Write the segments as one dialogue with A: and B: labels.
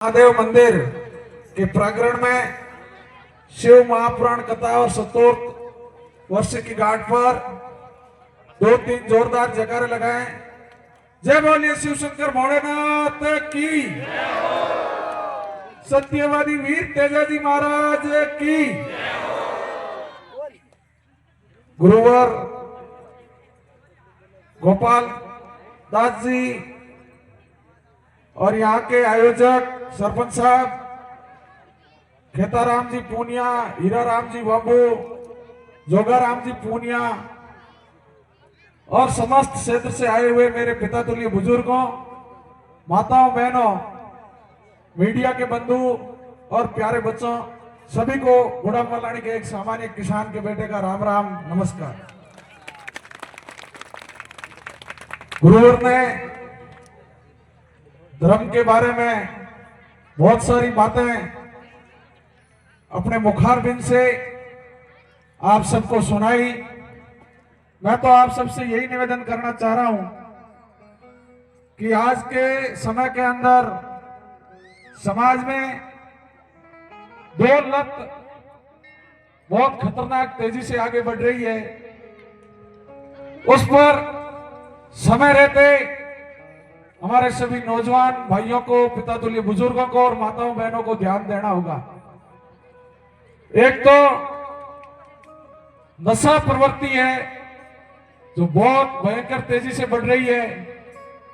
A: महादेव मंदिर के प्रांगण में शिव महापुराण कथा और 70 वर्ष की घाट पर 2-3 जोरदार जयकारे लगाएं। जय बोलिए शिव शंकर भोलेनाथ की, सत्यवादी वीर तेजाजी महाराज की। गुरुवर गोपाल दास जी और यहाँ के आयोजक सरपंच साहब खेताराम जी पूनिया, हीरा राम जी बाबू, जोगाराम जी पूनिया और समस्त क्षेत्र से आए हुए मेरे पिता तुल्य बुजुर्गों, माताओं, बहनों, मीडिया के बंधु और प्यारे बच्चों, सभी को गुड़ा मलानी के एक सामान्य किसान के बेटे का राम राम नमस्कार। गुरुवर ने धर्म के बारे में बहुत सारी बातें अपने मुखारबिंद से आप सबको सुनाई। मैं तो आप सबसे यही निवेदन करना चाह रहा हूं कि आज के समय के अंदर समाज में दो लत बहुत खतरनाक तेजी से आगे बढ़ रही है। उस पर समय रहते हमारे सभी नौजवान भाइयों को, पिता तुल्य बुजुर्गों को और माताओं बहनों को ध्यान देना होगा। एक तो नशा प्रवृत्ति है जो बहुत भयंकर तेजी से बढ़ रही है।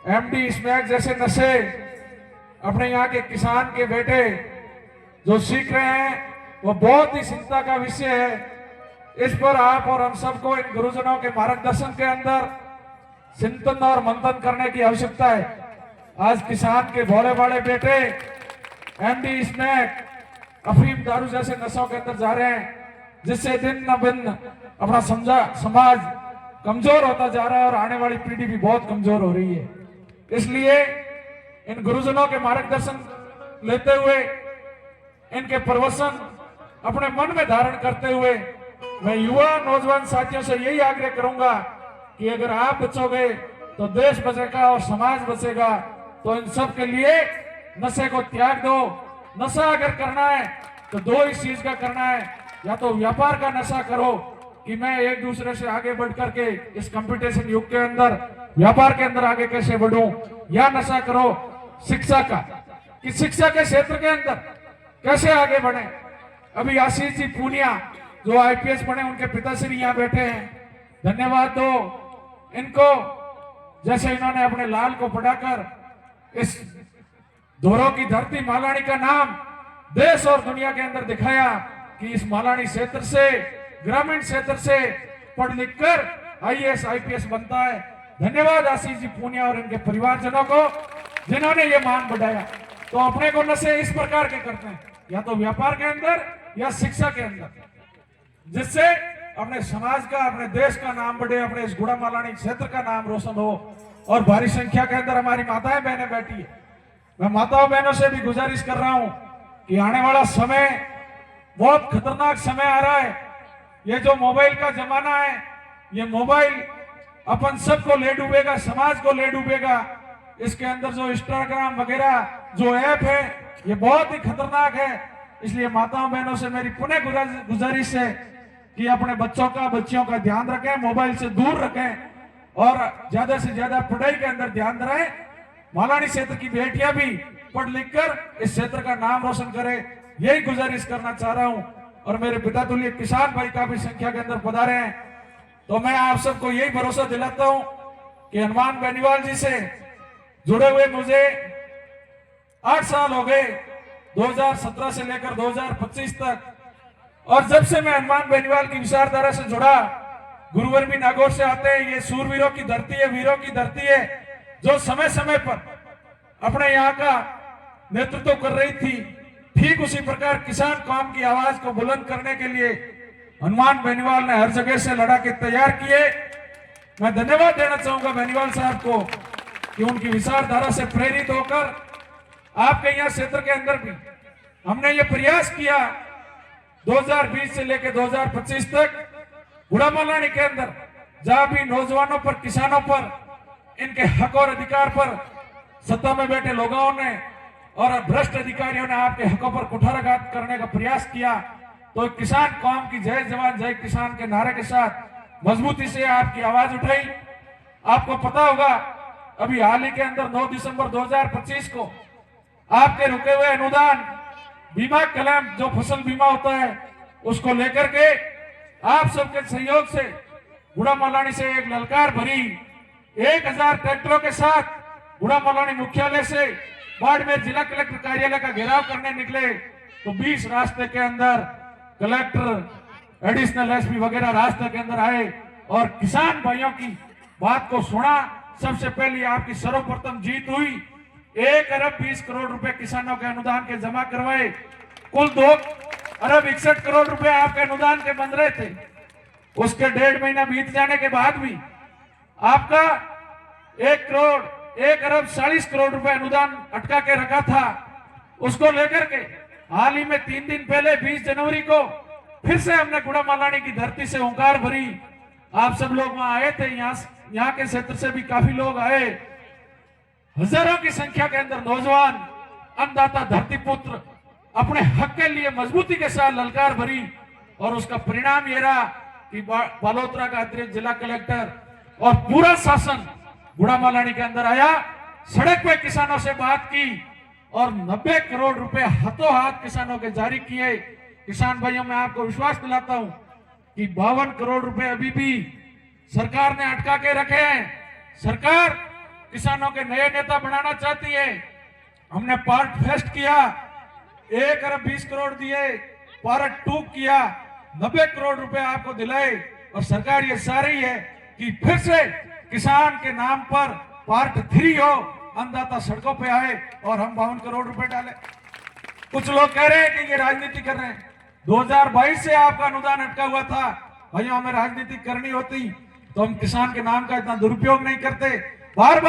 A: एमडी, स्मैक जैसे नशे अपने यहाँ के किसान के बेटे जो सीख रहे हैं वो बहुत ही चिंता का विषय है। इस पर आप और हम सबको इन गुरुजनों के मार्गदर्शन के अंदर चिंतन और मंथन करने की आवश्यकता है। आज किसान के भोले भाले बेटे एमडी, स्मैक, अफीम, दारू जैसे नशों के अंदर जा रहे हैं, जिससे दिन न दिन अपना समाज कमजोर होता जा रहा है और आने वाली पीढ़ी भी बहुत कमजोर हो रही है। इसलिए इन गुरुजनों के मार्गदर्शन लेते हुए, इनके प्रवचन अपने मन में धारण करते हुए मैं युवा नौजवान साथियों से यही आग्रह करूंगा कि अगर आप बचोगे तो देश बचेगा और समाज बचेगा। तो इन सब के लिए नशे को त्याग दो। नशा अगर करना है तो दो ही चीज का करना है, या तो व्यापार का नशा करो कि मैं एक दूसरे से आगे बढ़ करके इस कंपटीशन युग के अंदर व्यापार के अंदर आगे कैसे बढ़ूं, या नशा करो शिक्षा का कि शिक्षा के क्षेत्र के अंदर कैसे आगे बढ़े। अभी आशीष जी पूनिया जो आईपीएस बने, उनके पिताश्री यहाँ बैठे हैं, धन्यवाद दो इनको। जैसे इन्होंने अपने लाल को पढ़ाकर इस धोरों की धरती मालानी का नाम देश और दुनिया के अंदर दिखाया कि इस मालानी क्षेत्र से, ग्रामीण क्षेत्र से पढ़ लिख कर आईएएस आईपीएस बनता है। धन्यवाद आशीष जी पूनिया और इनके परिवारजनों को जिन्होंने ये मान बढ़ाया। तो अपने को नशे इस प्रकार के करते हैं, या तो व्यापार के अंदर या शिक्षा के अंदर, जिससे अपने समाज का, अपने देश का नाम बढ़े, अपने इस गुड़ा मालानी क्षेत्र का नाम रोशन हो। और भारी संख्या के अंदर हमारी माताएं बहनें बैठी है। मैं माताओं बहनों से भी गुजारिश कर रहा हूं कि आने वाला समय बहुत खतरनाक समय आ रहा है। ये जो मोबाइल का जमाना है, ये मोबाइल अपन सबको ले डूबेगा, समाज को ले डूबेगा। इसके अंदर जो इंस्टाग्राम वगैरह जो ऐप है ये बहुत ही खतरनाक है। इसलिए माताओं बहनों से मेरी पुनः गुजारिश है कि अपने बच्चों का, बच्चियों का ध्यान रखें, मोबाइल से दूर रखें और ज्यादा से ज्यादा पढ़ाई के अंदर ध्यान दें। मालानी क्षेत्र की बेटियां भी पढ़ लिख कर इस क्षेत्र का नाम रोशन करें, यही गुजारिश करना चाह रहा हूं। और मेरे पिता तुल्य किसान भाई काफी संख्या के अंदर पधारे हैं, तो मैं आप सबको यही भरोसा दिलाता हूं कि हनुमान बेनीवाल जी से जुड़े हुए मुझे 8 साल हो गए, 2017 से लेकर 2025 तक। और जब से मैं हनुमान बेनीवाल की विचारधारा से जुड़ा, गुरुवर भी नागौर से आते हैं, ये सूरवीरों की धरती है, वीरों की धरती है, जो समय समय पर अपने यहाँ का नेतृत्व कर रही थी। ठीक उसी प्रकार किसान कौम की आवाज को बुलंद करने के लिए हनुमान बेनीवाल ने हर जगह से लड़ा के तैयार किए। मैं धन्यवाद देना चाहूंगा बेनीवाल साहब को कि उनकी विचारधारा से प्रेरित होकर आपके यहाँ क्षेत्र के अंदर भी हमने ये प्रयास किया 2020 से लेकर 2025 तक गुड़ा मालानी के अंदर जहां भी नौजवानों पर, किसानों पर, इनके हक और अधिकार पर सत्ता में बैठे लोगों ने और भ्रष्ट अधिकारियों ने आपके हकों पर कुठाराघात करने का प्रयास किया, तो किसान कौम की जय जवान जय किसान के नारे के साथ मजबूती से आपकी आवाज उठाई। आपको पता होगा अभी हाल ही के अंदर 9 दिसंबर 2025 को आपके रुके हुए अनुदान बीमा क्लेम जो फसल बीमा होता है उसको लेकर के आप सबके सहयोग से गुड़ा मलानी से एक ललकार भरी 1000 ट्रैक्टरों के साथ गुड़ा मलानी मुख्यालय से बाड़मेर जिला कलेक्टर कार्यालय का घेराव करने निकले, तो 20 रास्ते के अंदर कलेक्टर एडिशनल एसपी वगैरह रास्ते के अंदर आए और किसान भाइयों की बात को सुना। सबसे पहले आपकी सर्वप्रथम जीत हुई, 1 अरब 20 करोड़ रुपए किसानों के अनुदान के जमा करवाए। कुल 2 अरब 61 करोड़ रुपए आपके अनुदान के बन रहे थे। उसके 1.5 महीना बीत जाने के बाद भी आपका 1 अरब 40 करोड़ रुपए अनुदान अटका के रखा था। उसको लेकर के हाल ही में 3 दिन पहले 20 जनवरी को फिर से हमने गुड़ा मलानी की धरती से ओंकार भरी। आप सब लोग वहां आए थे, यहाँ के क्षेत्र से भी काफी लोग आए। हजारों की संख्या के अंदर नौजवान अन्नदाता धरती पुत्र अपने हक के लिए मजबूती के साथ ललकार भरी और उसका परिणाम ये रहा कि बालोतरा का अतिरिक्त जिला कलेक्टर और पूरा शासन गुड़ा मलानी के अंदर आया, सड़क पे किसानों से बात की और 90 करोड़ रुपए हाथों हाथ किसानों के जारी किए। किसान भाइयों मैं आपको विश्वास दिलाता हूं कि 52 करोड़ रुपए अभी भी सरकार ने अटका के रखे हैं। सरकार किसानों के नए नेता बनाना चाहती है। हमने पार्ट फेस्ट किया, 1 अरब 20 करोड़ दिए, पार्ट 2 किया, 90 करोड़ रुपए आपको दिलाए और सरकार ये चाह रही है कि फिर से किसान के नाम पर पार्ट 3 हो, अन्नदाता सड़कों पे आए और हम 52 करोड़ रुपए डालें। कुछ लोग कह रहे हैं कि ये राजनीति कर रहे हैं। 2022 से आपका अनुदान अटका हुआ था। भाइयों हमें राजनीति करनी होती तो हम किसान के नाम का इतना दुरुपयोग नहीं करते। बार बार